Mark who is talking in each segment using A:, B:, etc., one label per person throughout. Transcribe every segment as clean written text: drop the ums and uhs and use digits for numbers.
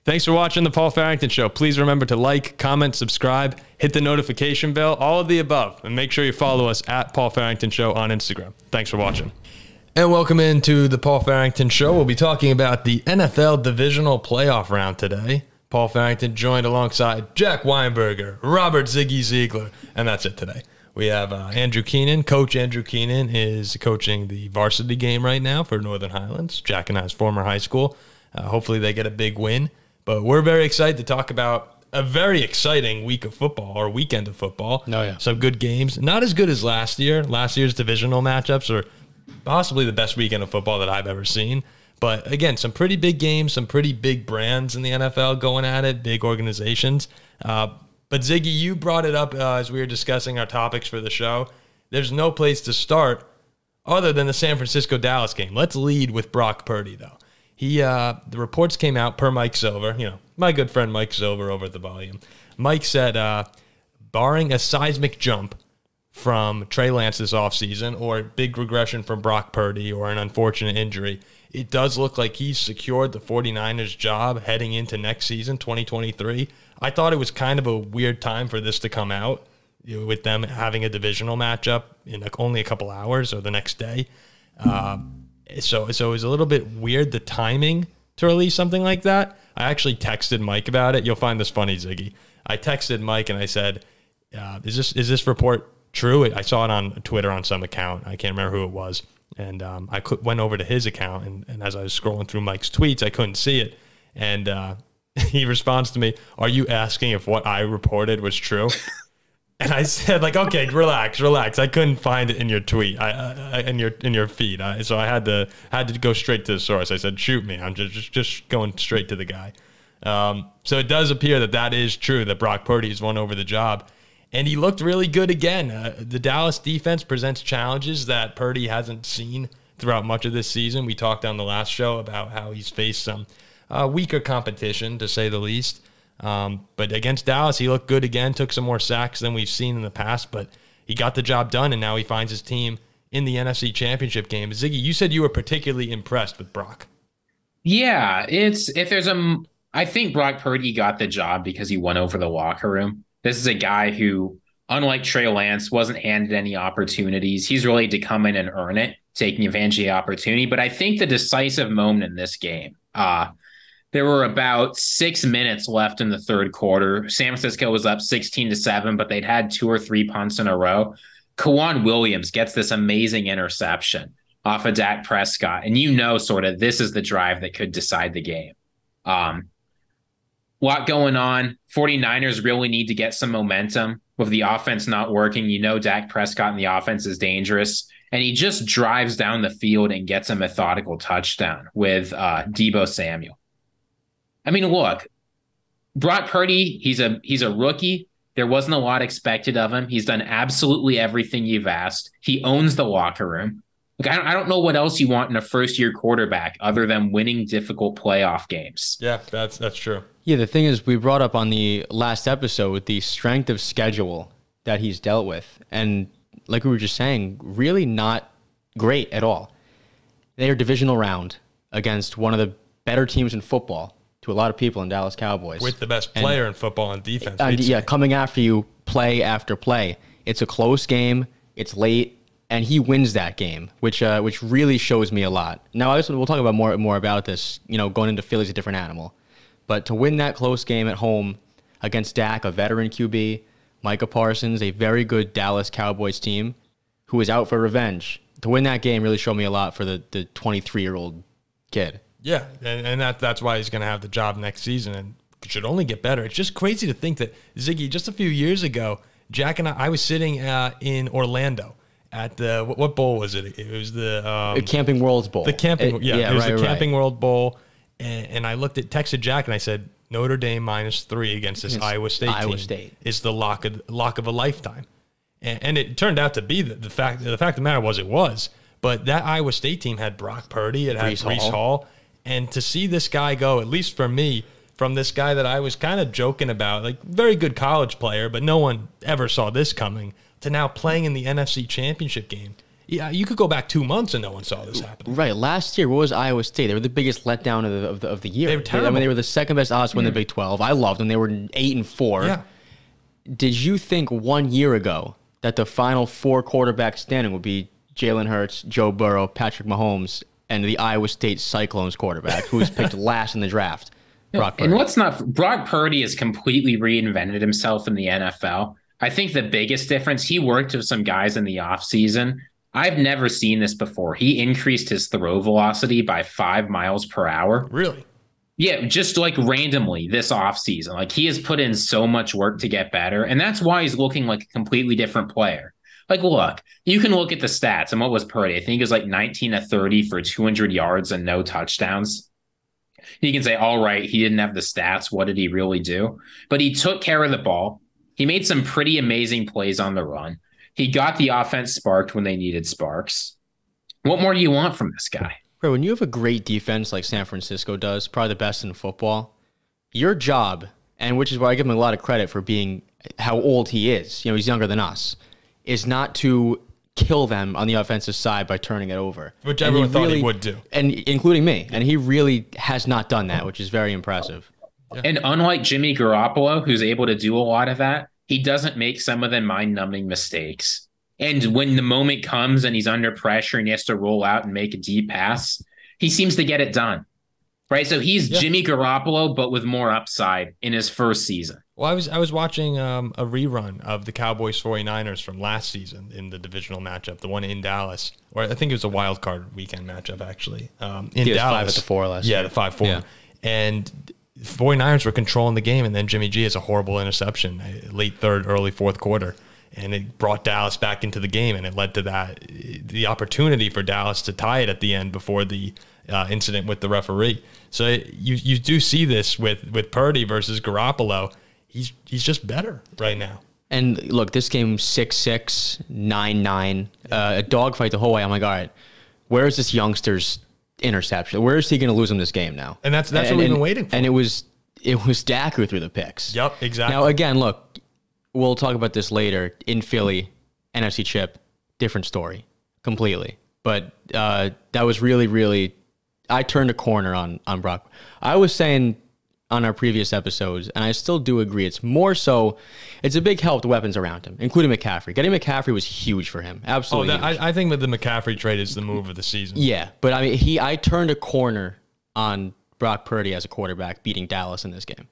A: Thanks for watching the Paul Farrington Show. Please remember to like, comment, subscribe, hit the notification bell, all of the above, and make sure you follow us at Paul Farrington Show on Instagram. Thanks for watching. And welcome into the Paul Farrington Show. We'll be talking about the NFL Divisional Playoff Round today. Paul Farrington joined alongside Jack Weinberger, Robert Ziggy Ziegler, and that's it today. We have Andrew Keenan. Coach Andrew Keenan is coaching the varsity game right now for Northern Highlands, Jack and I's former high school. Hopefully they get a big win. But we're very excited to talk about a very exciting week of football, or weekend of football.
B: Oh, yeah.
A: Some good games. Not as good as last year. Last year's divisional matchups are possibly the best weekend of football that I've ever seen. But, again, some pretty big games, some pretty big brands in the NFL going at it, big organizations. But, Ziggy, you brought it up as we were discussing our topics for the show. There's no place to start other than the San Francisco-Dallas game. Let's lead with Brock Purdy, though. The reports came out per Mike Silver, my good friend Mike Silver over at The Volume. Mike said, barring a seismic jump from Trey Lance this offseason or a big regression from Brock Purdy or an unfortunate injury, it does look like he's secured the 49ers job heading into next season, 2023. I thought it was kind of a weird time for this to come out, with them having a divisional matchup in only a couple hours or the next day. So it was a little bit weird, the timing to release something like that. I actually texted Mike about it. You'll find this funny, Ziggy. I texted Mike and I said, is this report true? I saw it on Twitter on some account. I can't remember who it was. And I went over to his account, and as I was scrolling through Mike's tweets, I couldn't see it. And he responds to me, "Are you asking if what I reported was true?" And I said, okay, relax. I couldn't find it in your tweet, in your feed. So I had to go straight to the source. I said, shoot me. I'm just going straight to the guy. So it does appear that is true, that Brock Purdy has won over the job. And he looked really good again. The Dallas defense presents challenges that Purdy hasn't seen throughout much of this season. We talked on the last show about how he's faced some weaker competition, to say the least. But against Dallas, he looked good again, took some more sacks than we've seen in the past, but he got the job done, and now he finds his team in the NFC Championship game. Ziggy, you said you were particularly impressed with Brock.
B: Yeah, I think Brock Purdy got the job because he won over the locker room. This is a guy who, unlike Trey Lance, wasn't handed any opportunities. He's really to come in and earn it, taking advantage of the opportunity. But I think the decisive moment in this game, there were about 6 minutes left in the third quarter. San Francisco was up 16-7, but they'd had 2 or 3 punts in a row. K'Wan Williams gets this amazing interception off of Dak Prescott. And sort of this is the drive that could decide the game. Lot going on. 49ers really need to get some momentum. With the offense not working, Dak Prescott in the offense is dangerous. And he just drives down the field and gets a methodical touchdown with Deebo Samuel. I mean, look, Brock Purdy, he's a rookie. There wasn't a lot expected of him. He's done absolutely everything you've asked. He owns the locker room. Look, I don't know what else you want in a first-year quarterback other than winning difficult playoff games.
A: Yeah, that's true.
C: Yeah, the thing is, we brought up on the last episode the strength of schedule that he's dealt with. And like we were just saying, really not great at all. They're divisional round against one of the better teams in football, to a lot of people in Dallas Cowboys.
A: With the best player in football on defense.
C: Coming after you play after play. It's a close game. It's late. And he wins that game, which really shows me a lot. Now, we'll talk about more about this, going into Philly's a different animal. But to win that close game at home against Dak, a veteran QB, Micah Parsons, a very good Dallas Cowboys team who is out for revenge. To win that game really showed me a lot for the 23-year-old kid.
A: Yeah, and that's why he's going to have the job next season, and it should only get better. It's just crazy to think that, Ziggy, just a few years ago, Jack and I was sitting in Orlando at the, what bowl was it? It was the
C: Camping Worlds Bowl.
A: The Camping, it was the Camping World Bowl, and I texted Jack and I said, Notre Dame -3 against this Iowa State team is the lock of a lifetime, and it turned out to be the fact of the matter was it was. But that Iowa State team had Brock Purdy, it had Breece Hall. And to see this guy go, at least for me, from this guy that I was kind of joking about, like very good college player, but no one ever saw this coming, to now playing in the NFC Championship game. Yeah, you could go back 2 months and no one saw this happen.
C: Right. Last year, what was Iowa State? They were the biggest letdown of the year.
A: They were terrible.
C: I mean, they were the second best odds to win the Big 12. I loved them. They were 8-4.
A: Yeah.
C: Did you think 1 year ago that the final 4 quarterbacks standing would be Jalen Hurts, Joe Burrow, Patrick Mahomes, and the Iowa State Cyclones quarterback, who was picked last in the draft? Brock Purdy.
B: And Brock Purdy has completely reinvented himself in the NFL. I think the biggest difference, he worked with some guys in the offseason. I've never seen this before. He increased his throw velocity by 5 miles per hour.
A: Really?
B: Yeah, just like randomly this offseason. Like, he has put in so much work to get better, and that's why he's looking like a completely different player. Like, look, you can look at the stats, and what was Purdy? I think it was like 19 of 30 for 200 yards and no touchdowns. You can say, all right, he didn't have the stats. What did he really do? But he took care of the ball. He made some pretty amazing plays on the run. He got the offense sparked when they needed sparks. What more do you want from this guy?
C: Bro, when you have a great defense like San Francisco does, probably the best in football, your job, and which is why I give him a lot of credit for being how old he is, you know, he's younger than us, is not to kill them on the offensive side by turning it over.
A: Which everyone thought he would do.
C: And including me. And he really has not done that, which is very impressive.
B: Yeah. And unlike Jimmy Garoppolo, who's able to do a lot of that, he doesn't make some of the mind-numbing mistakes. And when the moment comes and he's under pressure and he has to roll out and make a deep pass, he seems to get it done. Right? So he's Jimmy Garoppolo, but with more upside in his first season.
A: Well, I was watching a rerun of the Cowboys 49ers from last season in the divisional matchup, the one in Dallas, or I think it was a wild card weekend matchup, actually. In Dallas.
C: 5-4 last year.
A: Yeah, the 5-4. Yeah. And the 49ers were controlling the game, and then Jimmy G has a horrible interception, late third, early fourth quarter. And it brought Dallas back into the game, and it led to the opportunity for Dallas to tie it at the end before the incident with the referee. So you do see this with Purdy versus Garoppolo. He's just better right now.
C: And look, this game 6-6, 9-9, a dogfight the whole way. I'm like, all right, where is this youngster's interception? Where is he going to lose him this game now?
A: And that's what we've been waiting for.
C: And it was Dak who threw the picks.
A: Yep, exactly.
C: Now again, look, we'll talk about this later. In Philly, NFC chip, different story completely. But that was really, really, I turned a corner on Brock. I was saying on our previous episodes, and I still do agree, it's more so, it's a big help, the weapons around him, including McCaffrey. Getting McCaffrey was huge for him. Absolutely.
A: I think that the McCaffrey trade is the move of the season.
C: Yeah, but I mean, I turned a corner on Brock Purdy as a quarterback beating Dallas in this game.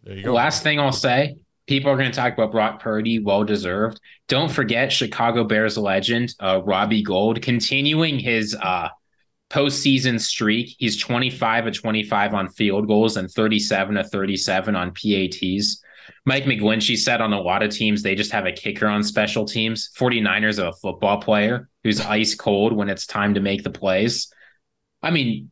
A: There you go.
B: Last thing I'll say, people are going to talk about Brock Purdy, well-deserved. Don't forget Chicago Bears legend, Robbie Gould, continuing his postseason streak. He's 25 of 25 on field goals and 37 of 37 on PATs. Mike McGlinchey said on a lot of teams, they just have a kicker on special teams. 49ers have a football player who's ice cold when it's time to make the plays. I mean,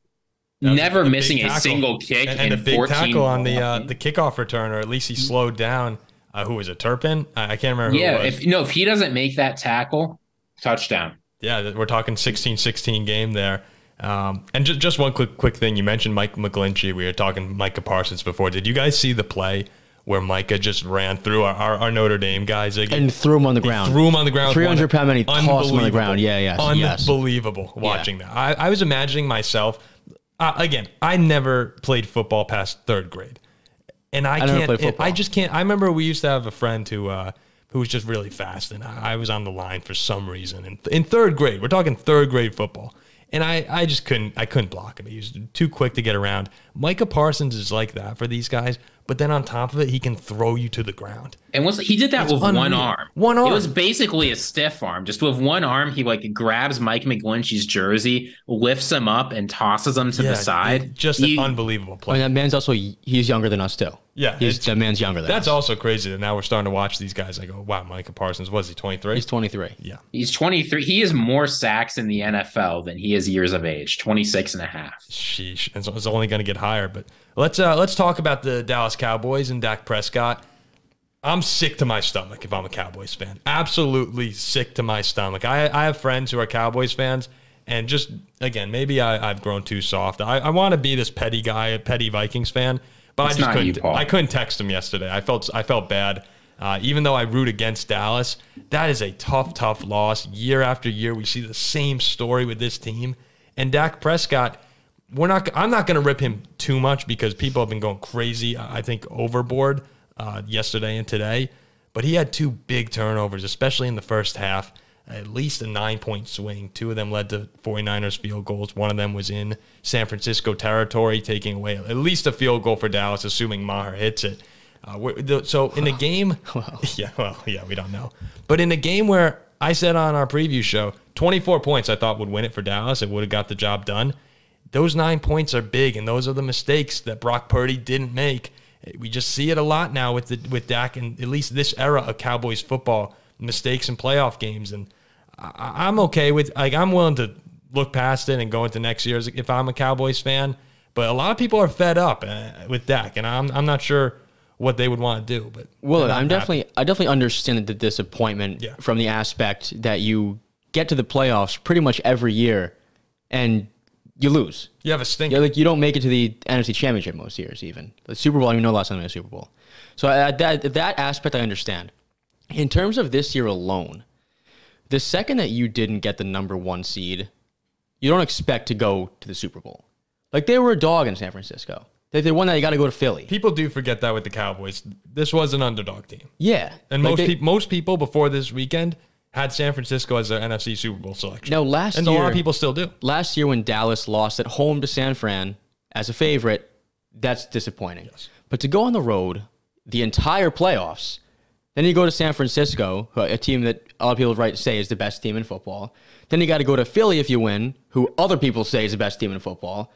B: never missing a single kick
A: and a big tackle on the kickoff return, or at least he slowed down. Who was it? Turpin? I can't remember who it was.
B: If he doesn't make that tackle, touchdown.
A: Yeah, we're talking 16-16 game there. And just one quick thing. You mentioned Mike McGlinchey. We were talking Micah Parsons before. Did you guys see the play where Micah just ran through our Notre Dame guys
C: and threw him on the ground?
A: Threw him on the ground.
C: 300-pound man. He tossed him on the ground. Yeah.
A: Unbelievable watching that. I was imagining myself. Again, I never played football past third grade. And I just can't. I remember we used to have a friend who was just really fast, and I was on the line for some reason. And in third grade, we're talking third grade football, and I just couldn't block him. He was too quick to get around. Micah Parsons is like that for these guys, but then on top of it, he can throw you to the ground.
B: And he did that with
A: unreal.
B: one arm.
A: One arm.
B: It was basically a stiff arm. Just with one arm, he grabs Mike McGlinchey's jersey, lifts him up, and tosses him to the side.
A: Just an unbelievable play.
C: I mean, that man's also, he's younger than us too.
A: Yeah.
C: That man's younger than us.
A: That's also crazy that now we're starting to watch these guys. I go, wow, Micah Parsons, was he 23?
C: He's 23.
A: Yeah.
B: He's 23. He has more sacks in the NFL than he is years of age, 26 and a half.
A: Sheesh. And so it's only going to get higher. But let's talk about the Dallas Cowboys and Dak Prescott. I'm sick to my stomach if I'm a Cowboys fan. Absolutely sick to my stomach. I have friends who are Cowboys fans, and just, again, maybe I've grown too soft. I want to be this petty guy, a petty Vikings fan, but I couldn't text him yesterday. I felt bad. Even though I root against Dallas, that is a tough loss. Year after year, we see the same story with this team. And Dak Prescott, I'm not going to rip him too much because people have been going crazy, I think, overboard yesterday and today. But he had 2 big turnovers, especially in the first half. At least a 9-point swing. 2 of them led to 49ers field goals. One of them was in San Francisco territory, taking away at least a field goal for Dallas, assuming Maher hits it. So in a game, we don't know. But in a game where I said on our preview show, 24 points I thought would win it for Dallas. It would have got the job done. Those 9 points are big, and those are the mistakes that Brock Purdy didn't make. We just see it a lot now with Dak, and at least this era of Cowboys football, mistakes in playoff games. And I'm okay with, I'm willing to look past it and go into next year if I'm a Cowboys fan. But a lot of people are fed up with Dak, and I'm not sure what they would want to do. But
C: I definitely understand the disappointment from the aspect that you get to the playoffs pretty much every year and you lose.
A: You have a stinker.
C: You don't make it to the NFC Championship most years even. The Super Bowl, I don't even know the last time they had a Super Bowl. So that aspect I understand. In terms of this year alone, the second that you didn't get the number 1 seed, you don't expect to go to the Super Bowl. Like, they were a dog in San Francisco. They won that, you got to go to Philly.
A: People do forget that with the Cowboys. This was an underdog team.
C: Yeah.
A: And most people before this weekend had San Francisco as their NFC Super Bowl selection.
C: No, a
A: lot of people still do.
C: Last year when Dallas lost at home to San Fran as a favorite, that's disappointing.
A: Yes.
C: But to go on the road the entire playoffs, then you go to San Francisco, a team that a lot of people say is the best team in football. Then you got to go to Philly if you win, who other people say is the best team in football.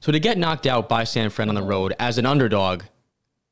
C: So to get knocked out by San Fran on the road as an underdog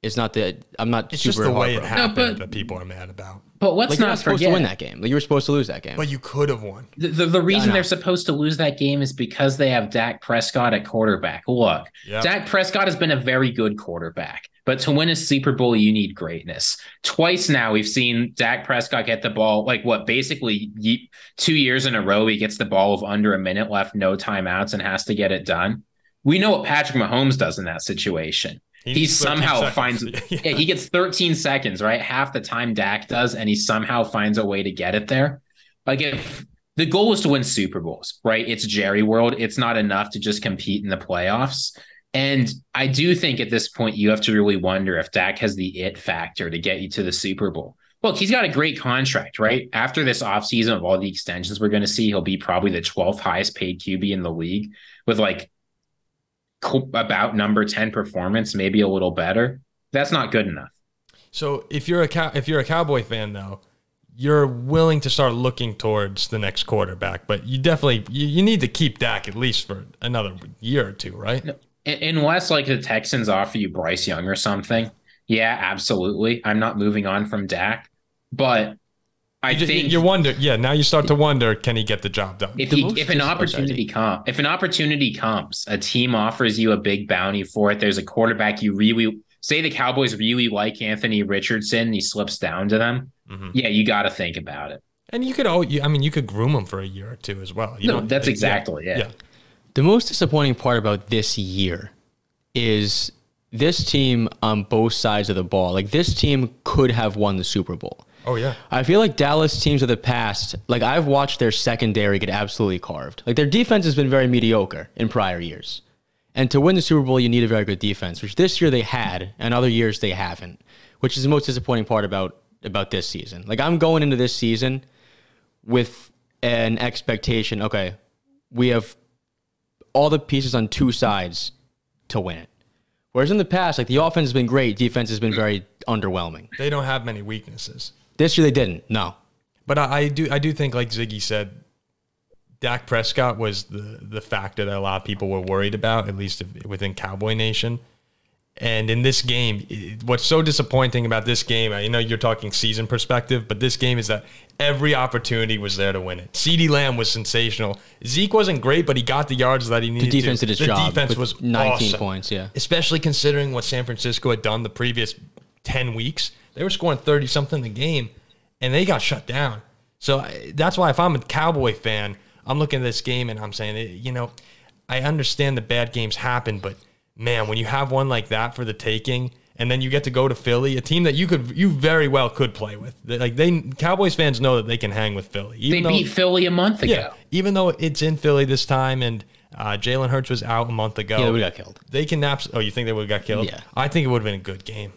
C: is not the. I'm not.
A: It's
C: super
A: just the way it
C: heartbroken.
A: happened that people are mad about.
B: But let's
C: you're
B: not
C: supposed
B: forget
C: to win that game. You were supposed to lose that game.
A: But you could have won.
B: The reason they're supposed to lose that game is because they have Dak Prescott at quarterback. Look, Dak Prescott has been a very good quarterback, but to win a Super Bowl, you need greatness. Twice now we've seen Dak Prescott get the ball, basically 2 years in a row, he gets the ball with under a minute left, no timeouts, and has to get it done. We know what Patrick Mahomes does in that situation. He somehow finds he gets 13 seconds, right? Half the time Dak does, and he somehow finds a way to get it there. Like, if the goal is to win Super Bowls, right? It's Jerry World. It's not enough to just compete in the playoffs. And I do think at this point you have to really wonder if Dak has the it factor to get you to the Super Bowl. Look, he's got a great contract, right? After this offseason of all the extensions we're going to see, he'll be probably the 12th highest paid QB in the league with about number 10 performance, maybe a little better. That's not good enough.
A: So if you're a Cowboy fan, though, you're willing to start looking towards the next quarterback, but you definitely you need to keep Dak at least for another year or two, right?
B: Unless the Texans offer you Bryce Young or something. Yeah, absolutely. I'm not moving on from Dak, but I think
A: you wonder. Yeah, now you start to wonder: can he get the job done?
B: If an opportunity comes, a team offers you a big bounty for it. There's a quarterback you really say the Cowboys really like Anthony Richardson, and he slips down to them. Mm-hmm. Yeah, you got to think about it.
A: And you could groom him for a year or two as well.
B: That's exactly it. Yeah.
C: The most disappointing part about this year is this team on both sides of the ball. This team could have won the Super Bowl.
A: Oh, yeah.
C: I feel like Dallas teams of the past, I've watched their secondary get absolutely carved. Their defense has been very mediocre in prior years. And to win the Super Bowl, you need a very good defense, which this year they had, and other years they haven't, which is the most disappointing part about this season. I'm going into this season with an expectation, okay, we have all the pieces on two sides to win it. Whereas in the past, the offense has been great, defense has been very underwhelming.
A: They don't have many weaknesses.
C: This year they didn't, no.
A: But I do think, like Ziggy said, Dak Prescott was the factor that a lot of people were worried about, at least within Cowboy Nation. And in this game, what's so disappointing about this game, I know you're talking season perspective, but this game is that every opportunity was there to win it. CeeDee Lamb was sensational. Zeke wasn't great, but he got the yards that he needed to.
C: The defense did its job.
A: The defense was
C: 19
A: awesome.
C: points, yeah.
A: Especially considering what San Francisco had done the previous 10 weeks. They were scoring 30-something a game, and they got shut down. So that's why if I'm a Cowboy fan, I'm looking at this game and I'm saying, I understand the bad games happen, but man, when you have one like that for the taking and then you get to go to Philly, a team that you very well could play with. Like Cowboys fans know that they can hang with Philly.
B: They beat Philly a month ago.
A: Yeah, even though it's in Philly this time, and Jalen Hurts was out a month ago.
C: Yeah, we got killed.
A: They can Oh, you think they would have got killed?
C: Yeah.
A: I think it would have been a good game.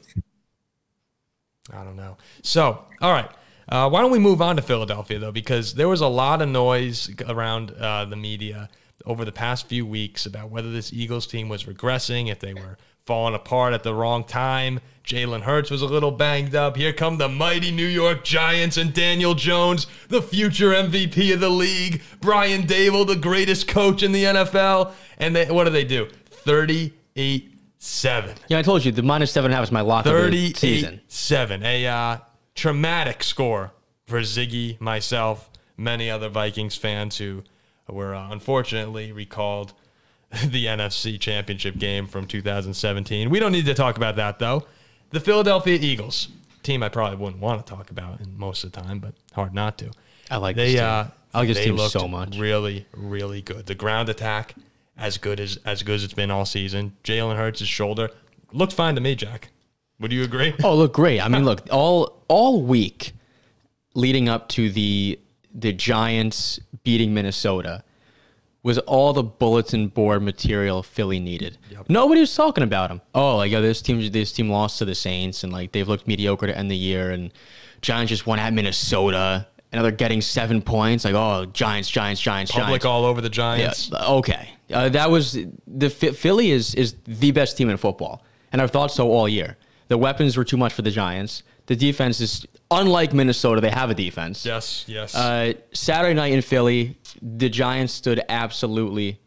A: I don't know. So, all right. Why don't we move on to Philadelphia, though? Because there was a lot of noise around the media over the past few weeks about whether this Eagles team was regressing, if they were falling apart at the wrong time. Jalen Hurts was a little banged up. Here come the mighty New York Giants and Daniel Jones, the future MVP of the league. Brian Dable, the greatest coach in the NFL. And what do? 38-7.
C: Yeah, I told you, the -7.5 is my lock of the season.
A: 38-7. A traumatic score for Ziggy, myself, many other Vikings fans who were unfortunately recalled the NFC Championship game from 2017. We don't need to talk about that, though. The Philadelphia Eagles, team I probably wouldn't want to talk about most of the time, but hard not to.
C: I like this team. I like this team so much.
A: Really, really good. The ground attack, as good as it's been all season. Jalen Hurts' shoulder looked fine to me, Jack. Would you agree?
C: Oh, look great. I mean, look, all week leading up to the Giants beating Minnesota was all the bulletin board material Philly needed. Yep. Nobody was talking about them. Oh, like, this team lost to the Saints, and like they've looked mediocre to end the year, and Giants just won at Minnesota, and they're getting 7 points. Like, oh, Giants.
A: Public all over the Giants.
C: Yeah, okay. That was Philly is the best team in football, and I've thought so all year. The weapons were too much for the Giants. The defense is, unlike Minnesota, they have a defense.
A: Yes.
C: Saturday night in Philly, the Giants stood absolutely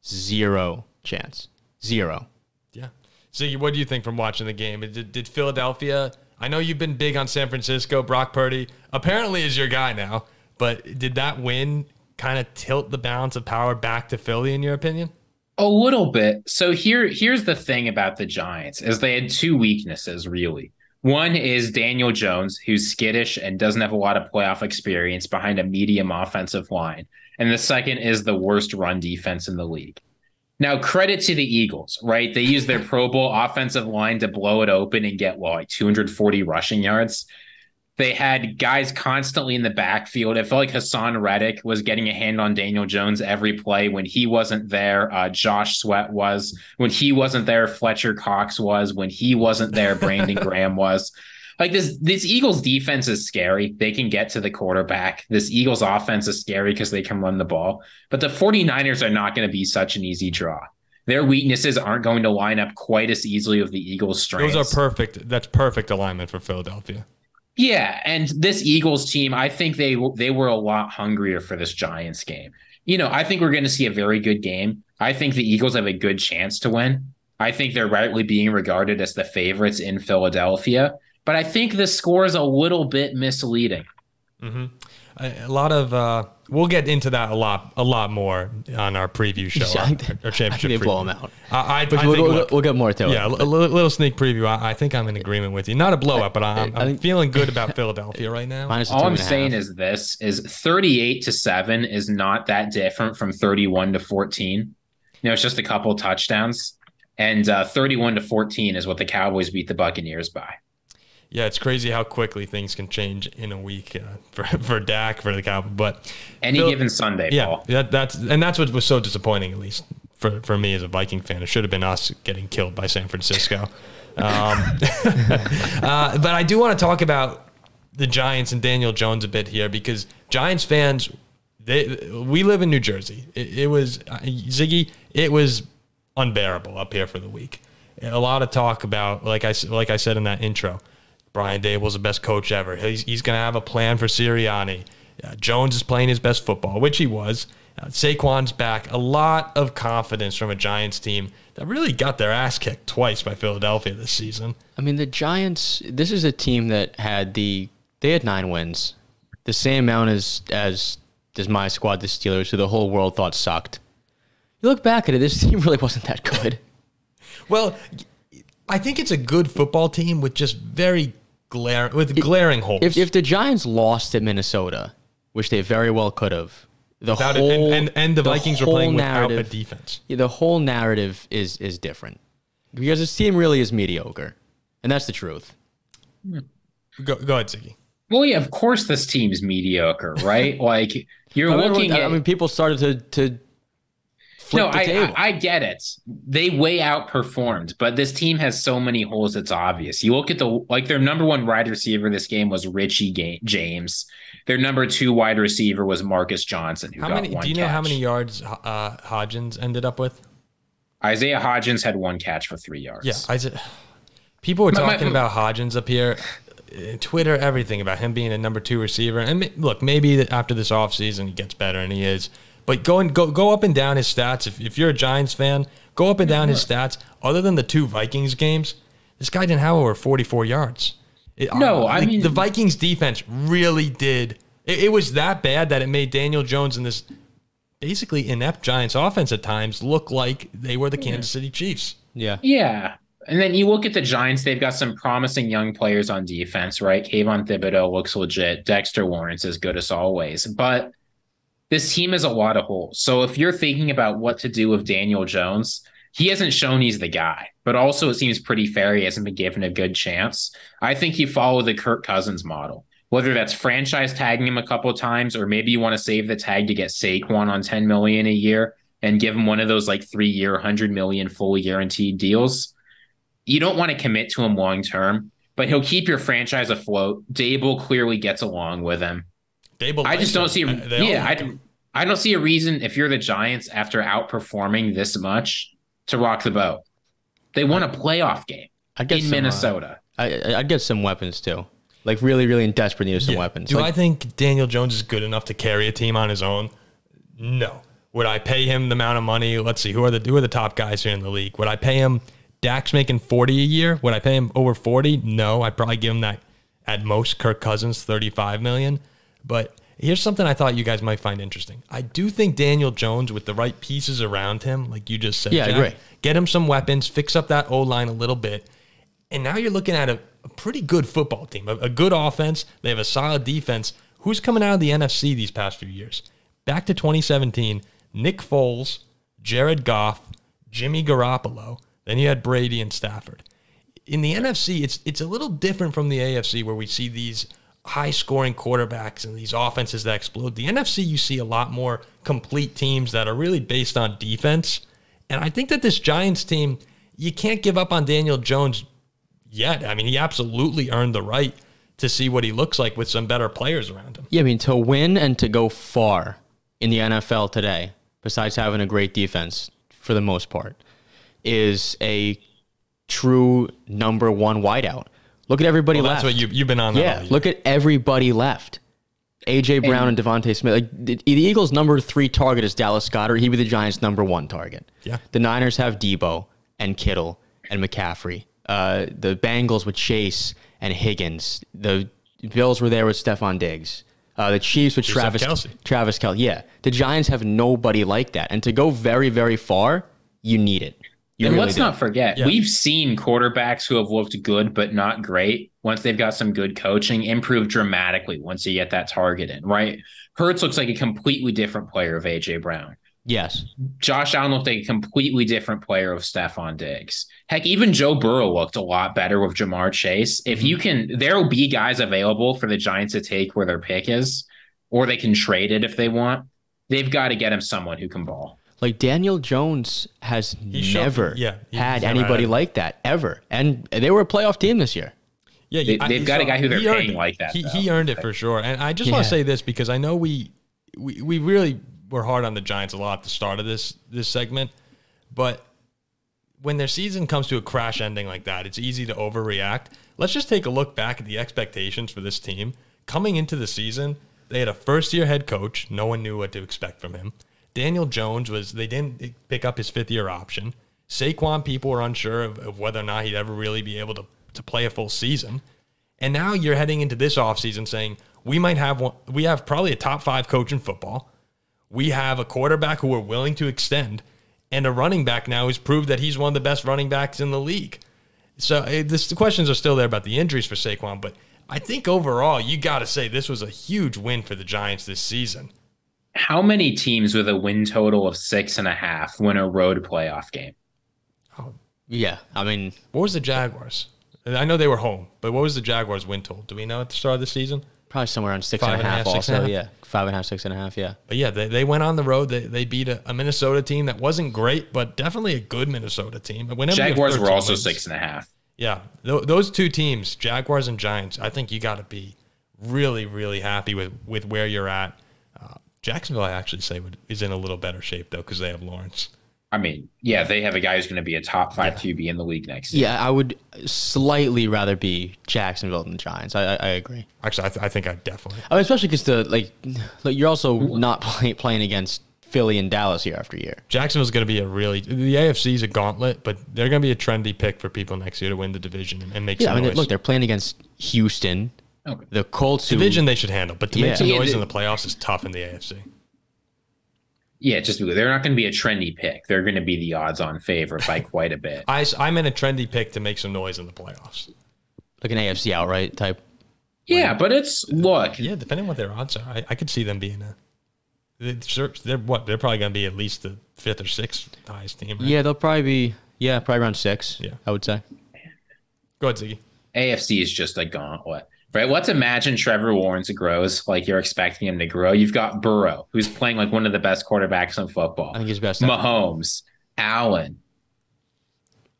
C: zero chance. Zero.
A: Yeah. Ziggy, what do you think from watching the game? Did Philadelphia, I know you've been big on San Francisco, Brock Purdy apparently is your guy now, but did that win kind of tilt the balance of power back to Philly, in your opinion?
B: A little bit. So here's the thing about the Giants, is they had two weaknesses, really. One is Daniel Jones, who's skittish and doesn't have a lot of playoff experience behind a medium offensive line. And the second is the worst run defense in the league. Now, credit to the Eagles, right? They used their Pro Bowl offensive line to blow it open and get, like 240 rushing yards. They had guys constantly in the backfield. It felt like Hassan Reddick was getting a hand on Daniel Jones every play. When he wasn't there, Josh Sweat was. When he wasn't there, Fletcher Cox was. When he wasn't there, Brandon Graham was. Like, this Eagles defense is scary. They can get to the quarterback. This Eagles offense is scary because they can run the ball. But the 49ers are not going to be such an easy draw. Their weaknesses aren't going to line up quite as easily with the Eagles' strengths.
A: Those are perfect. That's perfect alignment for Philadelphia.
B: Yeah, and this Eagles team, I think they were a lot hungrier for this Giants game. I think we're going to see a very good game. I think the Eagles have a good chance to win. I think they're rightly being regarded as the favorites in Philadelphia, but I think the score is a little bit misleading.
A: Mm-hmm. A lot of we'll get into that a lot more on our preview show, our championship
C: they
A: preview.
C: Blow them out.
A: We'll
C: get more to it.
A: Yeah, a little sneak preview. I think I'm in agreement with you. Not a blowout, but I'm feeling good about Philadelphia right now.
B: All I'm saying is 38-7 is not that different from 31-14. It's just a couple touchdowns, and 31-14 is what the Cowboys beat the Buccaneers by.
A: Yeah, it's crazy how quickly things can change in a week for Dak, for the Cowboys. But
B: any given Sunday, Paul.
A: Yeah, that's what was so disappointing, at least for me as a Viking fan. It should have been us getting killed by San Francisco. But I do want to talk about the Giants and Daniel Jones a bit here, because Giants fans, we live in New Jersey. It was Ziggy. It was unbearable up here for the week. A lot of talk about, like I said in that intro, Brian Dable's the best coach ever. He's going to have a plan for Sirianni. Jones is playing his best football, which he was. Saquon's back. A lot of confidence from a Giants team that really got their ass kicked twice by Philadelphia this season.
C: I mean, the Giants, this is a team that they had 9 wins. The same amount as my squad, the Steelers, who the whole world thought sucked. You look back at it, this team really wasn't that good.
A: Well, I think it's a good football team with just glaring holes.
C: If the Giants lost at Minnesota, which they very well could have, the
A: Vikings were playing without a defense.
C: Yeah, the whole narrative is different, because this team really is mediocre, And that's the truth.
A: Go ahead, Ziggy.
B: Well, yeah, of course this team's mediocre, right? Like you're looking at.
C: I mean, people started to flip the table.
B: I get it. They way outperformed, but this team has so many holes. It's obvious. You look at their number one wide receiver this game was Richie James. Their number 2 wide receiver was Marcus Johnson, who got one catch.
A: Do you know how many yards Hodgins ended up with?
B: Isaiah Hodgins had 1 catch for 3 yards.
A: Yeah, people were talking about Hodgins up here. Twitter, everything about him being a number 2 receiver. And look, maybe after this offseason he gets better, and he is. But go up and down his stats. If you're a Giants fan, go up and down his stats. Other than the 2 Vikings games, this guy didn't have over 44 yards. I mean the Vikings defense really did. It was that bad that it made Daniel Jones and this basically inept Giants offense at times look like they were the Kansas City Chiefs.
C: Yeah.
B: Yeah. And then you look at the Giants, they've got some promising young players on defense, right? Kayvon Thibodeau looks legit. Dexter Lawrence is good as always. But this team has a lot of holes. So if you're thinking about what to do with Daniel Jones, he hasn't shown he's the guy. But also it seems pretty fair he hasn't been given a good chance. I think you follow the Kirk Cousins model. Whether that's franchise tagging him a couple of times, or maybe you want to save the tag to get Saquon on $10 million a year and give him one of those like 3-year, $100 million fully guaranteed deals. You don't want to commit to him long term, but he'll keep your franchise afloat. Dable clearly gets along with him. I just don't see. I don't see a reason if you're the Giants after outperforming this much to rock the boat. They won a playoff game in Minnesota.
C: I'd get some weapons too. Like really, really in desperate need of some weapons.
A: Do I think Daniel Jones is good enough to carry a team on his own? No. Would I pay him the amount of money? Let's see. Who are the top guys here in the league? Would I pay him? Dak's making 40 a year. Would I pay him over 40? No. I'd probably give him that at most. Kirk Cousins, 35 million. But here's something I thought you guys might find interesting. I do think Daniel Jones, with the right pieces around him, like you just said,
C: Jack, I agree.
A: Get him some weapons, fix up that O-line a little bit, and now you're looking at a pretty good football team, a good offense. They have a solid defense. Who's coming out of the NFC these past few years? Back to 2017, Nick Foles, Jared Goff, Jimmy Garoppolo. Then you had Brady and Stafford. In the NFC, it's a little different from the AFC, where we see these high-scoring quarterbacks and these offenses that explode. The NFC, you see a lot more complete teams that are really based on defense. And I think that this Giants team, you can't give up on Daniel Jones yet. I mean, he absolutely earned the right to see what he looks like with some better players around him.
C: Yeah, I mean, to win and to go far in the NFL today, besides having a great defense for the most part, is a true number 1 wideout. Look at everybody left.
A: That's what you've been on.
C: Yeah, look at everybody left. A.J. Brown and Devontae Smith. Like the Eagles' number 3 target is Dallas Goedert. He'd be the Giants' number 1 target.
A: Yeah.
C: The Niners have Debo and Kittle and McCaffrey. The Bengals with Chase and Higgins. The Bills were there with Stephon Diggs. The Chiefs with Travis Kelce. Yeah. The Giants have nobody like that. And to go very, very far, you need it.
B: And let's not forget, we've seen quarterbacks who have looked good but not great, once they've got some good coaching, improve dramatically once you get that target in, right? Hurts looks like a completely different player of A.J. Brown.
C: Yes.
B: Josh Allen looked like a completely different player of Stephon Diggs. Heck, even Joe Burrow looked a lot better with Jamar Chase. If you can, there will be guys available for the Giants to take where their pick is, or they can trade it if they want. They've got to get him someone who can ball.
C: Like Daniel Jones has never had anybody like that, ever. And they were a playoff team this year.
B: Yeah, they've got a guy who they're paying like that.
A: He earned it for sure. And I just want to say this, because I know we really were hard on the Giants a lot at the start of this segment. But when their season comes to a crash ending like that, it's easy to overreact. Let's just take a look back at the expectations for this team. Coming into the season, they had a first-year head coach. No one knew what to expect from him. Daniel Jones they didn't pick up his 5th-year option. Saquon, people were unsure of whether or not he'd ever really be able to play a full season. And now you're heading into this offseason saying, we have probably a top 5 coach in football. We have a quarterback who we're willing to extend, and a running back now who's proved that he's one of the best running backs in the league. So the questions are still there about the injuries for Saquon, but I think overall you got to say this was a huge win for the Giants this season.
B: How many teams with a win total of 6.5 win a road playoff game?
C: Oh, yeah. I mean,
A: what was the Jaguars? I know they were home, but what was the Jaguars' win total? Do we know at the start of the season?
C: Probably somewhere around 6.5 also. Yeah, 5.5, 6.5, yeah.
A: But yeah, they went on the road. They beat a Minnesota team that wasn't great, but definitely a good Minnesota team.
B: Jaguars were also 6.5.
A: Yeah, those two teams, Jaguars and Giants, I think you got to be really, really happy with where you're at. Jacksonville, I actually say, is in a little better shape, though, because they have Lawrence.
B: I mean, yeah, they have a guy who's going to be a top 5 QB in the league next year.
C: Yeah, I would slightly rather be Jacksonville than the Giants. I agree.
A: Actually, I think I definitely.
C: I mean, especially because you're also not playing against Philly and Dallas year after year.
A: Jacksonville's going to be the AFC is a gauntlet, but they're going to be a trendy pick for people next year to win the division and make some noise.
C: Look, they're playing against Houston.
B: Okay.
C: The Colts.
A: Division they should handle, but to make some noise in the playoffs is tough in the AFC.
B: Yeah, just because they're not going to be a trendy pick. They're going to be the odds-on favorite by quite a bit.
A: I'm in a trendy pick to make some noise in the playoffs.
C: Like an AFC outright type.
B: Yeah, but look.
A: Yeah, depending on what their odds are, I could see them being they're probably going to be at least the 5th or 6th highest team. Right?
C: Yeah, they'll probably be, probably around 6, I would say.
A: Go ahead, Ziggy.
B: AFC is just a gauntlet. Right, let's imagine Trevor Lawrence grows like you're expecting him to grow. You've got Burrow, who's playing like one of the best quarterbacks in football.
C: I think he's best.
B: Mahomes, Allen,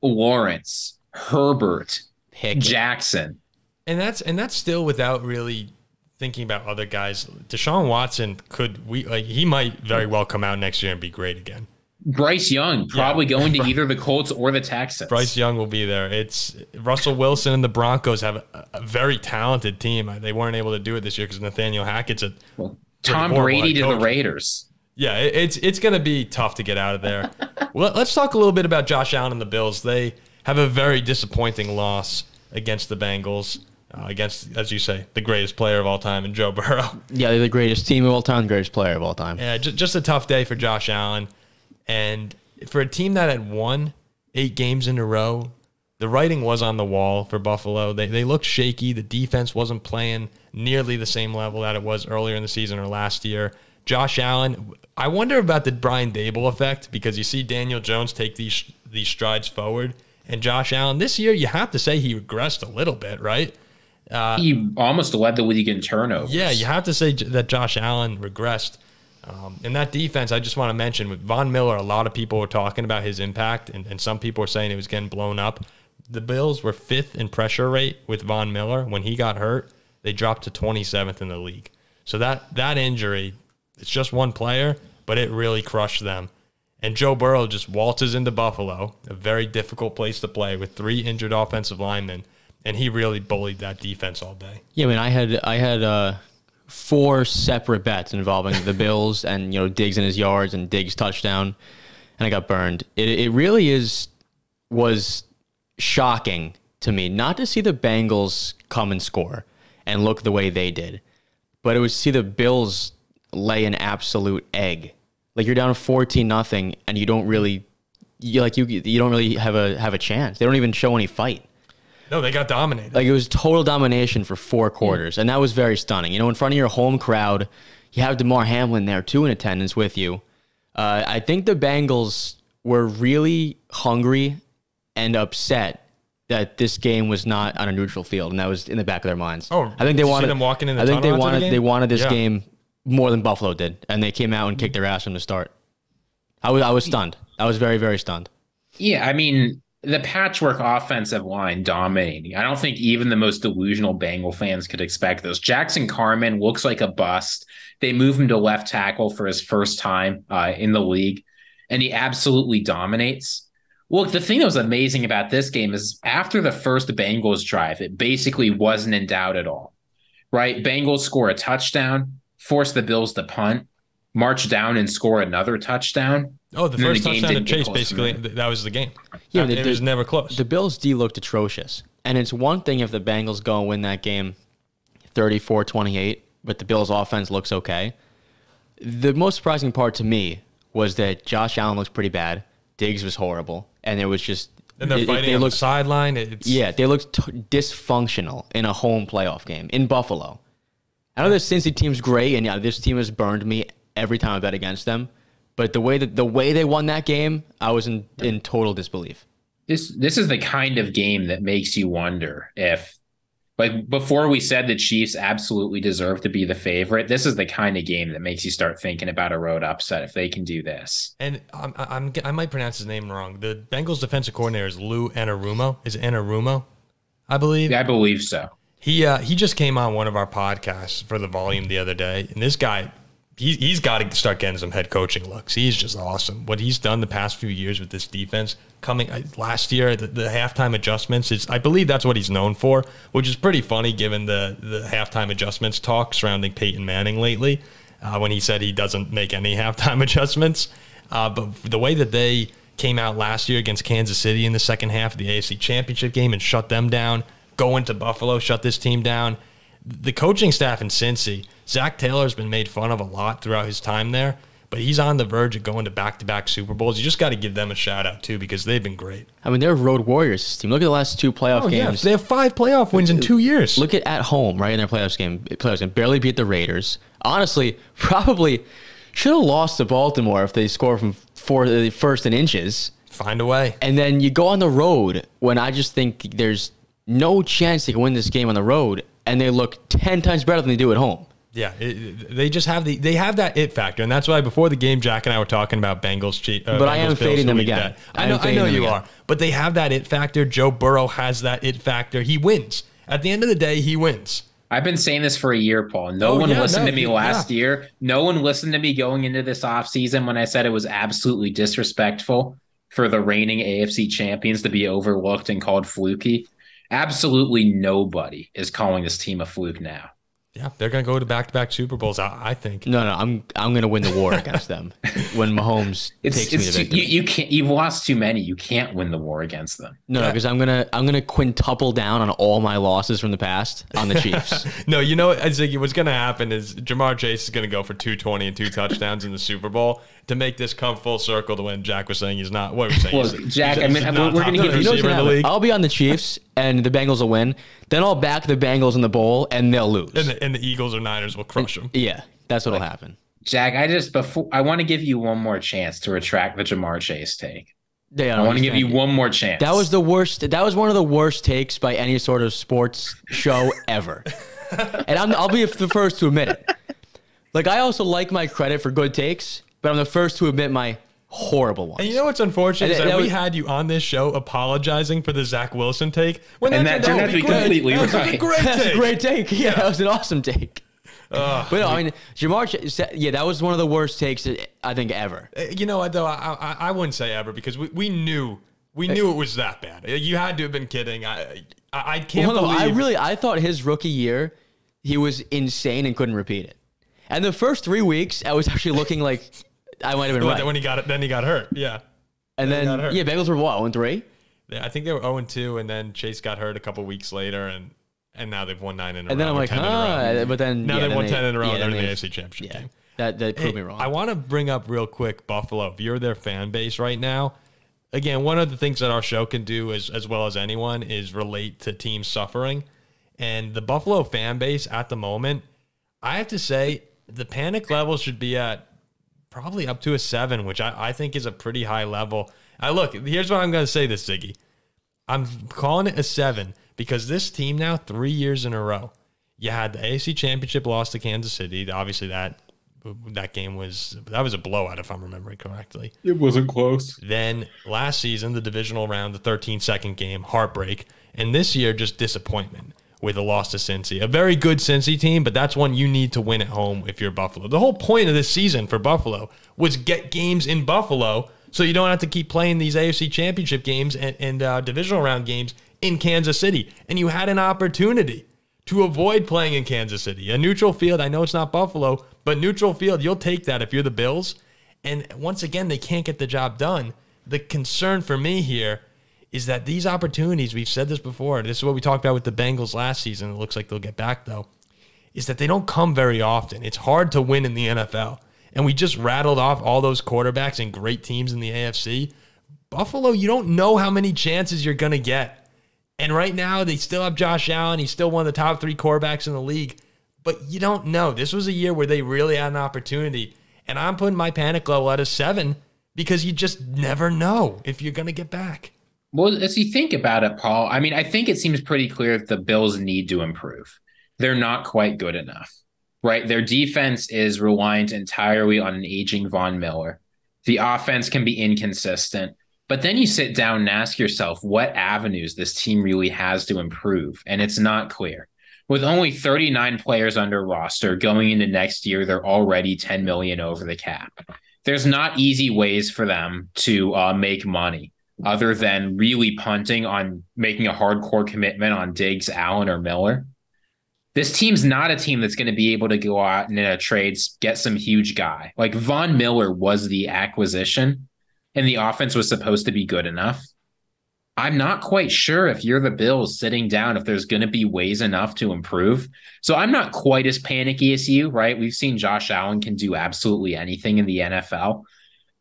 B: Lawrence, Herbert, Jackson,
A: and that's still without really thinking about other guys. Deshaun Watson he might very well come out next year and be great again.
B: Bryce Young probably going to either the Colts or the Texans.
A: Bryce Young will be there. It's Russell Wilson and the Broncos have a very talented team. They weren't able to do it this year because Nathaniel Hackett's
B: Tom Brady to the Raiders.
A: Yeah, it's going to be tough to get out of there. Well, let's talk a little bit about Josh Allen and the Bills. They have a very disappointing loss against the Bengals. Against, as you say, the greatest player of all time in Joe Burrow.
C: Yeah, they're the greatest team of all time, the greatest player of all time.
A: Yeah, just a tough day for Josh Allen. And for a team that had won 8 games in a row, the writing was on the wall for Buffalo. They looked shaky. The defense wasn't playing nearly the same level that it was earlier in the season or last year. Josh Allen, I wonder about the Brian Dable effect because you see Daniel Jones take these strides forward. And Josh Allen, this year, you have to say he regressed a little bit, right?
B: He almost led the league in turnovers.
A: Yeah, you have to say that Josh Allen regressed. In that defense, I just want to mention, with Von Miller, a lot of people were talking about his impact, and some people were saying it was getting blown up. The Bills were 5th in pressure rate with Von Miller. When he got hurt, they dropped to 27th in the league. So that injury, it's just one player, but it really crushed them. And Joe Burrow just waltzes into Buffalo, a very difficult place to play with 3 injured offensive linemen, and he really bullied that defense all day.
C: Yeah, I mean, I had 4 separate bets involving the Bills and Diggs in his yards and Diggs touchdown, and I got burned. It really was shocking to me not to see the Bengals come and score and look the way they did, but it was to see the Bills lay an absolute egg. Like, you're down 14-0 and you don't really have a chance. They don't even show any fight.
A: No, they got dominated.
C: Like, it was total domination for 4 quarters, and that was very stunning. In front of your home crowd, you have DeMar Hamlin there, too, in attendance with you. I think the Bengals were really hungry and upset that this game was not on a neutral field, and that was in the back of their minds.
A: Oh,
C: I think they wanted
A: them walking in the
C: I think they wanted this
A: Yeah.
C: game more than Buffalo did, and they came out and kicked their ass from the start. I was stunned. I was very, very stunned.
B: Yeah, I mean, the patchwork offensive line dominating. I don't think even the most delusional Bengal fans could expect this. Jackson Carman looks like a bust. They move him to left tackle for his first time in the league, and he absolutely dominates. Look, the thing that was amazing about this game is after the first Bengals drive, it basically wasn't in doubt at all, right? Bengals score a touchdown, force the Bills to punt, march down and score another touchdown.
A: Oh, the first touchdown to Chase, basically, that was the game. Yeah, it was never close.
C: The Bills' D looked atrocious. And it's one thing if the Bengals go and win that game 34-28, but the Bills' offense looks okay. The most surprising part to me was that Josh Allen looks pretty bad. Diggs was horrible. And it was just...
A: And they're fighting on the sideline.
C: They looked dysfunctional in a home playoff game in Buffalo. I know this Cincy team's great, and this team has burned me every time I bet against them. But the way they won that game, I was in total disbelief.
B: This is the kind of game that makes you wonder if, like, before we said the Chiefs absolutely deserve to be the favorite, this is the kind of game that makes you start thinking about a road upset if they can do this.
A: And I might pronounce his name wrong. The Bengals defensive coordinator is Lou Anarumo. Is it Anarumo? I believe.
B: Yeah, I believe so.
A: He just came on one of our podcasts for the volume the other day, and this guy, he's got to start getting some head coaching looks. He's just awesome. What he's done the past few years with this defense, coming last year, the halftime adjustments, I believe that's what he's known for, which is pretty funny given the halftime adjustments talk surrounding Peyton Manning lately, when he said he doesn't make any halftime adjustments. But the way that they came out last year against Kansas City in the second half of the AFC Championship game and shut them down, go into Buffalo, shut this team down. The coaching staff in Cincy, Zach Taylor's been made fun of a lot throughout his time there, but he's on the verge of going to back-to-back Super Bowls. You just got to give them a shout-out, too, because they've been great.
C: I mean, they're road warriors, this team. Look at the last 2 playoff games.
A: Yeah. They have 5 playoff wins in 2 years.
C: Look at home, right, in their playoffs game. Barely beat the Raiders. Honestly, probably should have lost to Baltimore if they score from first and inches.
A: Find a way.
C: And then you go on the road when I just think there's no chance they can win this game on the road, and they look 10 times better than they do at home.
A: Yeah, they just have they have that it factor, and that's why before the game, Jack and I were talking about Bengals.
C: But
A: Bengals
C: I am fading them again.
A: I know you are, but they have that it factor. Joe Burrow has that it factor. He wins. At the end of the day, he wins.
B: I've been saying this for a year, Paul. No one listened to me last year. No one listened to me going into this offseason when I said it was absolutely disrespectful for the reigning AFC champions to be overlooked and called fluky. Absolutely nobody is calling this team a fluke now.
A: Yeah, they're going to go to back-to-back Super Bowls, I think.
C: No, I'm going to win the war against them when Mahomes takes me to victory.
B: You've lost too many. You can't win the war against them.
C: No, because I'm gonna quintuple down on all my losses from the past on the Chiefs.
A: No, you know what, Ziggy, what's going to happen is Jamar Chase is going to go for 220 and 2 touchdowns in the Super Bowl to make this come full circle to when Jack was saying he's not. What were you saying?
B: Well, Jack, we're going to give
A: you receiver in the league.
C: I'll be on the Chiefs and the Bengals will win. Then I'll back the Bengals in the bowl and they'll lose.
A: And the Eagles or Niners will crush them.
C: Yeah, that's what'll happen.
B: Jack, I want to give you one more chance to retract the Jamar Chase take.
C: Yeah,
B: I want to give you one more chance.
C: That was the worst. That was one of the worst takes by any sort of sports show ever. And I'll be the first to admit it. Like, I also like my credit for good takes, but I'm the first to admit my horrible ones.
A: And you know what's unfortunate is that we had you on this show apologizing for the Zach Wilson take.
B: And that turned out to be completely right.
C: That's a great take. Yeah, that was an awesome take. But no, I mean, Jamar, yeah, that was one of the worst takes I think ever.
A: You know what, though? I wouldn't say ever because we knew it was that bad. You had to have been kidding. I can't believe.
C: I thought his rookie year, he was insane and couldn't repeat it. And the first 3 weeks, I was actually looking like I might have been right.
A: When he got hurt. Yeah.
C: And then Bengals were what, 0-3?
A: Yeah, I think they were 0-2, and then Chase got hurt a couple weeks later, and now they've won 9 in a row.
C: And then I'm like, but then
A: now they've won 10 in a row. They're in the AFC Championship game.
C: That proved me wrong.
A: I want to bring up real quick Buffalo. If you're their fan base right now, again, one of the things that our show can do as well as anyone is relate to teams suffering. And the Buffalo fan base at the moment, I have to say, the panic level should be at probably up to a 7, which I think is a pretty high level. Look, here's what I'm going to say this, Ziggy. I'm calling it a 7 because this team now, 3 years in a row, you had the AFC Championship loss to Kansas City. Obviously, that game was a blowout, if I'm remembering correctly.
B: It wasn't close.
A: Then last season, the divisional round, the 13-second game, heartbreak. And this year, just disappointment with a loss to Cincy. A very good Cincy team, but that's one you need to win at home if you're Buffalo. The whole point of this season for Buffalo was get games in Buffalo so you don't have to keep playing these AFC Championship games and divisional round games in Kansas City. And you had an opportunity to avoid playing in Kansas City. A neutral field, I know it's not Buffalo, but neutral field, you'll take that if you're the Bills. And once again, they can't get the job done. The concern for me here is that these opportunities, we've said this before, this is what we talked about with the Bengals last season, it looks like they'll get back though, is that they don't come very often. It's hard to win in the NFL. And we just rattled off all those quarterbacks and great teams in the AFC. Buffalo, you don't know how many chances you're going to get. And right now, they still have Josh Allen. He's still one of the top 3 quarterbacks in the league. But you don't know. This was a year where they really had an opportunity. And I'm putting my panic level at a 7 because you just never know if you're going to get back.
B: Well, as you think about it, Paul, I mean, I think it seems pretty clear that the Bills need to improve. They're not quite good enough, right? Their defense is reliant entirely on an aging Von Miller. The offense can be inconsistent. But then you sit down and ask yourself what avenues this team really has to improve, and it's not clear. With only 39 players under roster going into next year, they're already 10 million over the cap. There's not easy ways for them to make money other than really punting on making a hardcore commitment on Diggs, Allen, or Miller. This team's not a team that's going to be able to go out and in a trade get some huge guy. Like Von Miller was the acquisition, and the offense was supposed to be good enough. I'm not quite sure if you're the Bills sitting down, if there's going to be ways enough to improve. So I'm not quite as panicky as you, right? We've seen Josh Allen can do absolutely anything in the NFL,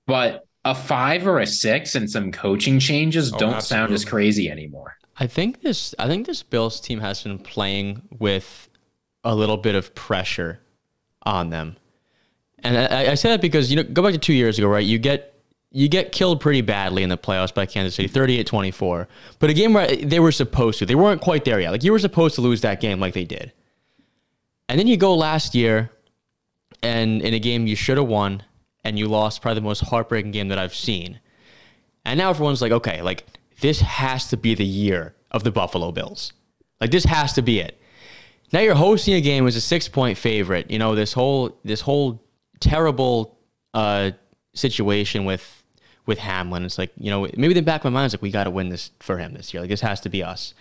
B: but a 5 or a 6 and some coaching changes don't sound as crazy anymore.
C: I think this Bills team has been playing with a little bit of pressure on them. And I say that because, go back to 2 years ago, right? You get killed pretty badly in the playoffs by Kansas City, 38-24. But a game where they were supposed to. They weren't quite there yet. Like, you were supposed to lose that game like they did. And then you go last year, and in a game you should have won, and you lost probably the most heartbreaking game that I've seen. And now everyone's like, okay, like, this has to be the year of the Buffalo Bills. Like, this has to be it. Now you're hosting a game as a 6-point favorite. This whole terrible situation with Hamlin. It's like, maybe the back of my mind is like, we got to win this for him this year. Like, this has to be us.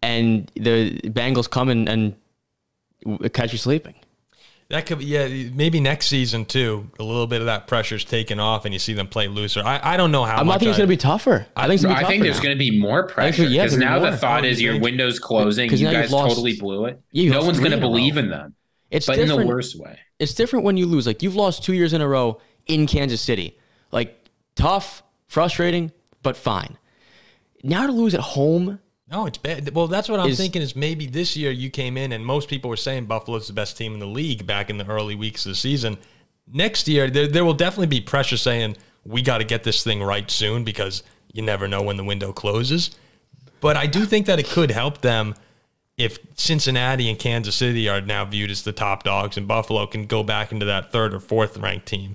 C: And the Bengals come and catch you sleeping.
A: That could be, yeah, maybe next season too. A little bit of that pressure's taken off, and you see them play looser. I don't know how.
C: I think it's going to be tougher.
B: I think there's going to be more pressure because now the thought is your window's closing. You guys totally blew it. No one's going to believe in them. But in the worst way. It's
C: different when you lose. Like, you've lost 2 years in a row in Kansas City. Like, tough, frustrating, but fine. Now to lose at home.
A: No, it's bad. Well, that's what I'm thinking is maybe this year you came in and most people were saying Buffalo's the best team in the league back in the early weeks of the season. Next year, there will definitely be pressure saying we got to get this thing right soon because you never know when the window closes. But I do think that it could help them if Cincinnati and Kansas City are now viewed as the top dogs and Buffalo can go back into that 3rd or 4th ranked team.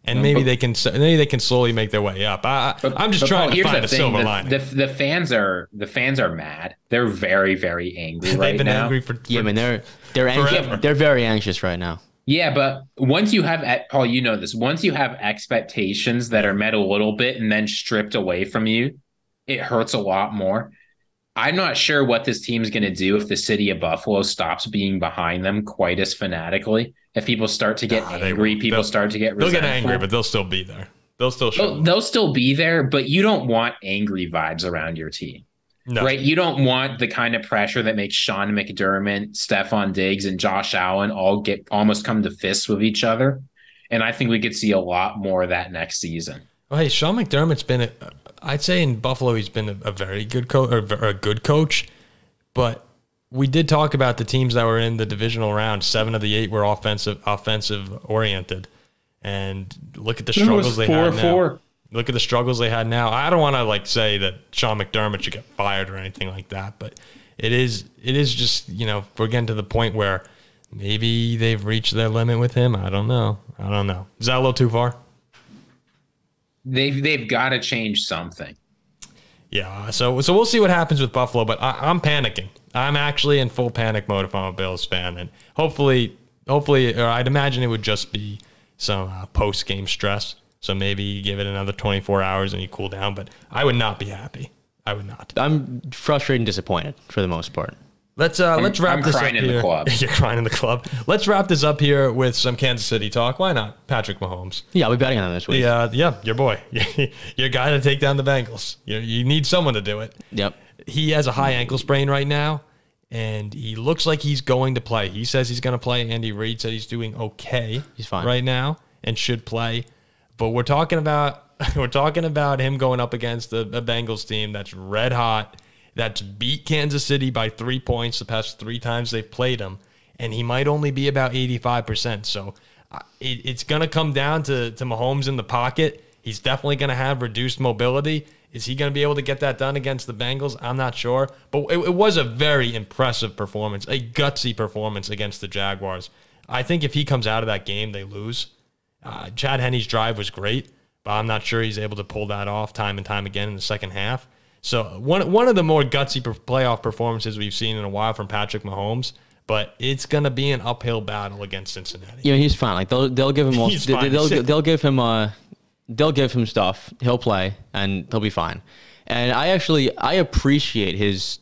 A: And maybe they can slowly make their way up. I'm just trying to find a silver lining.
B: The fans are mad. They're very, very angry right now. They've been angry
C: for they're anxious. They're very anxious right now.
B: Yeah, but once you have, Paul, you know this. Once you have expectations that are met a little bit and then stripped away from you, it hurts a lot more. I'm not sure what this team's going to do if the city of Buffalo stops being behind them quite as fanatically. If people start to get angry, people start to get resentful.
A: They'll get angry, but they'll still be there. They'll
B: still be there, but you don't want angry vibes around your team. No. Right? You don't want the kind of pressure that makes Sean McDermott, Stephon Diggs, and Josh Allen all almost come to fists with each other. And I think we could see a lot more of that next season.
A: Well, hey, Sean McDermott's been, I'd say in Buffalo, he's been a very good coach, or a good coach, but we did talk about the teams that were in the divisional round. 7 of the 8 were offensive oriented, and look at the struggles they had now. Look at the struggles they had now. I don't want to say that Sean McDermott should get fired or anything like that, but it is just we're getting to the point where maybe they've reached their limit with him. I don't know. Is that a little too far?
B: They've got to change something.
A: Yeah, so we'll see what happens with Buffalo, but I'm panicking. I'm actually in full panic mode if I'm a Bills fan, and hopefully, or I'd imagine it would just be some post-game stress. So maybe you give it another 24 hours and you cool down, but I would not be happy. I would not.
C: I'm frustrated and disappointed for the most part.
A: Let's wrap this up here. I'm
B: crying in the club.
A: You're crying in the club. Let's wrap this up here with some Kansas City talk. Why not? Patrick Mahomes.
C: Yeah, I'll be betting on him this week.
A: Yeah, your boy. Your guy to take down the Bengals. You need someone to do it.
C: Yep.
A: He has a high ankle sprain right now, and he looks like he's going to play. He says he's going to play. Andy Reid said he's doing okay.
C: He's fine
A: right now and should play. But we're talking about him going up against a Bengals team that's red hot, that's beat Kansas City by 3 points the past 3 times they've played him, and he might only be about 85%. So it's going to come down to Mahomes in the pocket. He's definitely going to have reduced mobility. Is he going to be able to get that done against the Bengals? I'm not sure. But it was a very impressive performance, a gutsy performance against the Jaguars. I think if he comes out of that game, they lose. Chad Henne's drive was great, but I'm not sure he's able to pull that off time and time again in the second half. So one of the more gutsy playoff performances we've seen in a while from Patrick Mahomes, but it's going to be an uphill battle against Cincinnati.
C: Yeah, he's fine. Like they'll give him they'll give him stuff. He'll play and he'll be fine. And I appreciate his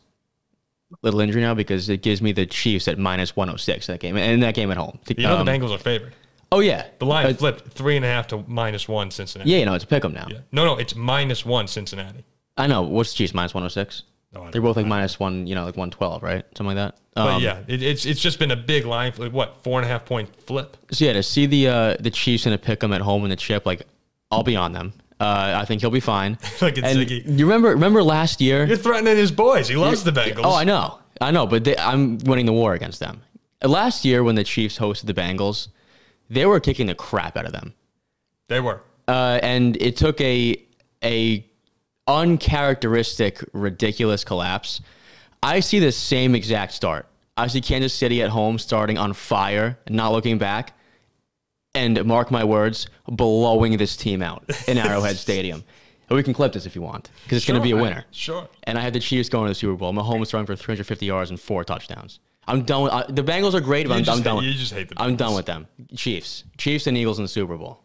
C: little injury now because it gives me the Chiefs at -106 that game and that game at home.
A: The Bengals are favored.
C: Oh yeah,
A: the line flipped 3.5 to -1 Cincinnati.
C: Yeah, it's a pick 'em now.
A: Yeah. No, it's -1 Cincinnati.
C: I know. What's the Chiefs -106?
A: No,
C: they're both like -1, like 112, right? Something like that.
A: But yeah, it's just been a big line, like what, 4.5 point flip.
C: So yeah, to see the Chiefs in a pick 'em at home in the chip, like I'll be on them. I think he'll be fine.
A: Look at Ziggy.
C: You remember last year?
A: You're threatening his boys. He loves the Bengals.
C: Oh, I know, but I'm winning the war against them. Last year when the Chiefs hosted the Bengals, they were kicking the crap out of them.
A: They were.
C: And it took a uncharacteristic, ridiculous collapse. I see the same exact start. I see Kansas City at home starting on fire, not looking back, and mark my words, blowing this team out in Arrowhead Stadium. And we can clip this if you want, because it's going to be a winner.
A: Sure.
C: And I had the Chiefs going to the Super Bowl. Mahomes throwing for 350 yards and 4 touchdowns. I'm done with the Bengals are great, but I'm done.
A: You just hate the Bengals.
C: I'm done with them. Chiefs and Eagles in the Super Bowl.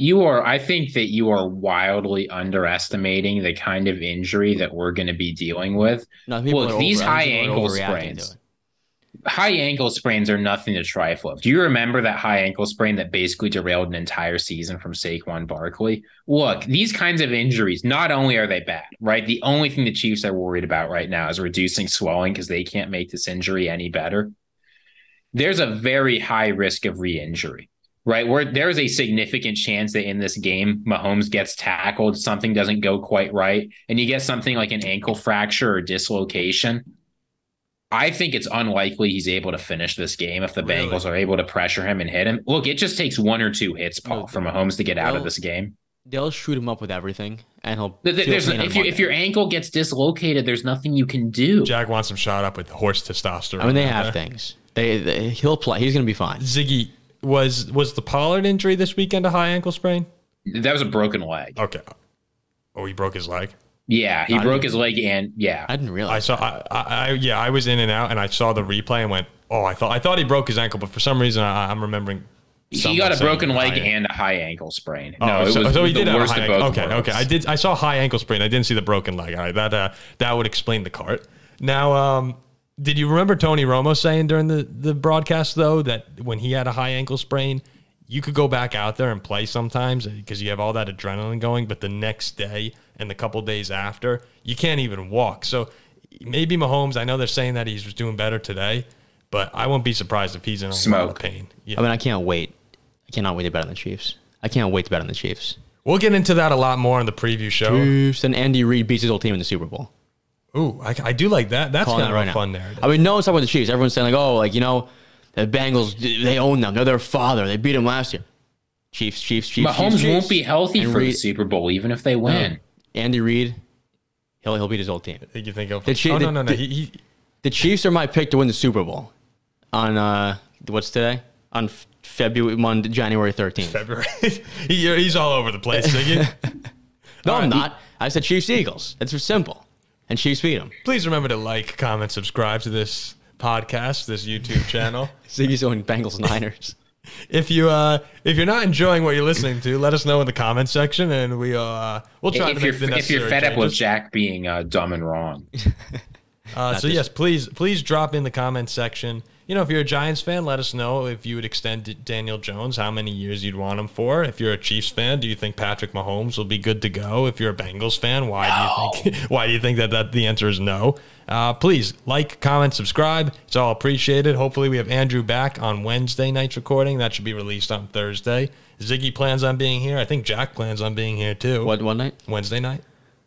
B: I think that you are wildly underestimating the kind of injury that we're going to be dealing with.
C: No,
B: look, these high ankle sprains are nothing to trifle with. Do you remember that high ankle sprain that basically derailed an entire season from Saquon Barkley? Look, these kinds of injuries, not only are they bad, right? The only thing the Chiefs are worried about right now is reducing swelling because they can't make this injury any better. There's a very high risk of re-injury, right? Where there's a significant chance that in this game, Mahomes gets tackled, something doesn't go quite right, and you get something like an ankle fracture or dislocation. I think it's unlikely he's able to finish this game if the Bengals are able to pressure him and hit him. Look, it just takes 1 or 2 hits, Paul, for Mahomes to get out of this game.
C: They'll shoot him up with everything, and he'll.
B: If your ankle gets dislocated, there's nothing you can do.
A: Jack wants him shot up with horse testosterone.
C: I mean, they have things. He'll play. He's going to be fine.
A: Ziggy, was the Pollard injury this weekend a high ankle sprain?
B: That was a broken leg.
A: Okay. Oh, he broke his leg?
B: Yeah, he broke his leg, and yeah,
C: I didn't realize.
A: I was in and out, and I saw the replay and went, oh, I thought he broke his ankle, but for some reason I'm remembering.
B: He got a broken leg and a high ankle sprain.
A: No, so he did have a high ankle. Okay. I saw high ankle sprain. I didn't see the broken leg. All right, that would explain the cart. Now, did you remember Tony Romo saying during the broadcast though that when he had a high ankle sprain, you could go back out there and play sometimes because you have all that adrenaline going, but the next day and the couple days after, you can't even walk. So maybe Mahomes, I know they're saying that he's doing better today, but I won't be surprised if he's in a lot of pain. Yeah.
C: I mean, I can't wait. I cannot wait to bet on the Chiefs.
A: We'll get into that a lot more in the preview show.
C: Chiefs and Andy Reid beats his old team in the Super Bowl.
A: Ooh, I do like that. That's kind of a fun narrative.
C: I mean, no one's talking about the Chiefs. Everyone's saying the Bengals, they own them. They're their father. They beat them last year. Chiefs.
B: Mahomes won't be healthy for the Super Bowl, even if they win.
C: Andy Reid, he'll beat his old team.
A: You think he'll?
C: No. The Chiefs are my pick to win the Super Bowl on what's today? On January 13th.
A: February. He's all over the place.
C: No, I'm not. I said Chiefs Eagles. It's simple. And Chiefs beat them.
A: Please remember to like, comment, subscribe to this podcast, this YouTube channel.
C: Ziggy's on Bengals Niners.
A: If you're not enjoying what you're listening to, let us know in the comment section, and we'll try to make the necessary
B: if you're fed
A: changes.
B: up with Jack being dumb and wrong.
A: Yes, please drop in the comment section. If you're a Giants fan, let us know if you would extend Daniel Jones, how many years you'd want him for. If you're a Chiefs fan, do you think Patrick Mahomes will be good to go? If you're a Bengals fan, why do you think that the answer is no? Please like, comment, subscribe. It's all appreciated. Hopefully we have Andrew back on Wednesday night's recording. That should be released on Thursday. Ziggy plans on being here. I think Jack plans on being here too.
C: What night?
A: Wednesday night.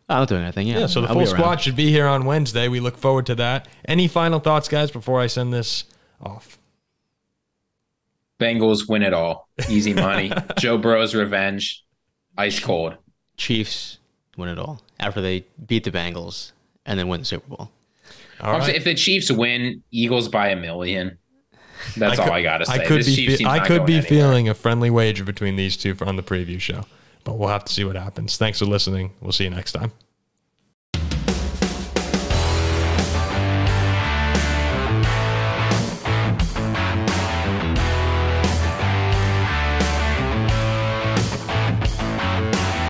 C: I'm not doing anything.
A: Yeah, so the full squad should be here on Wednesday. We look forward to that. Any final thoughts, guys, before I send this off?
B: Bengals win it all. Easy money. Joe Burrow's revenge. Ice cold.
C: Chiefs win it all. after they beat the Bengals and then win the Super Bowl.
A: All right.
B: If the Chiefs win, Eagles by 1 million. That's all I got to say.
A: I could be feeling a friendly wager between these two on the preview show, but we'll have to see what happens. Thanks for listening. We'll see you next time.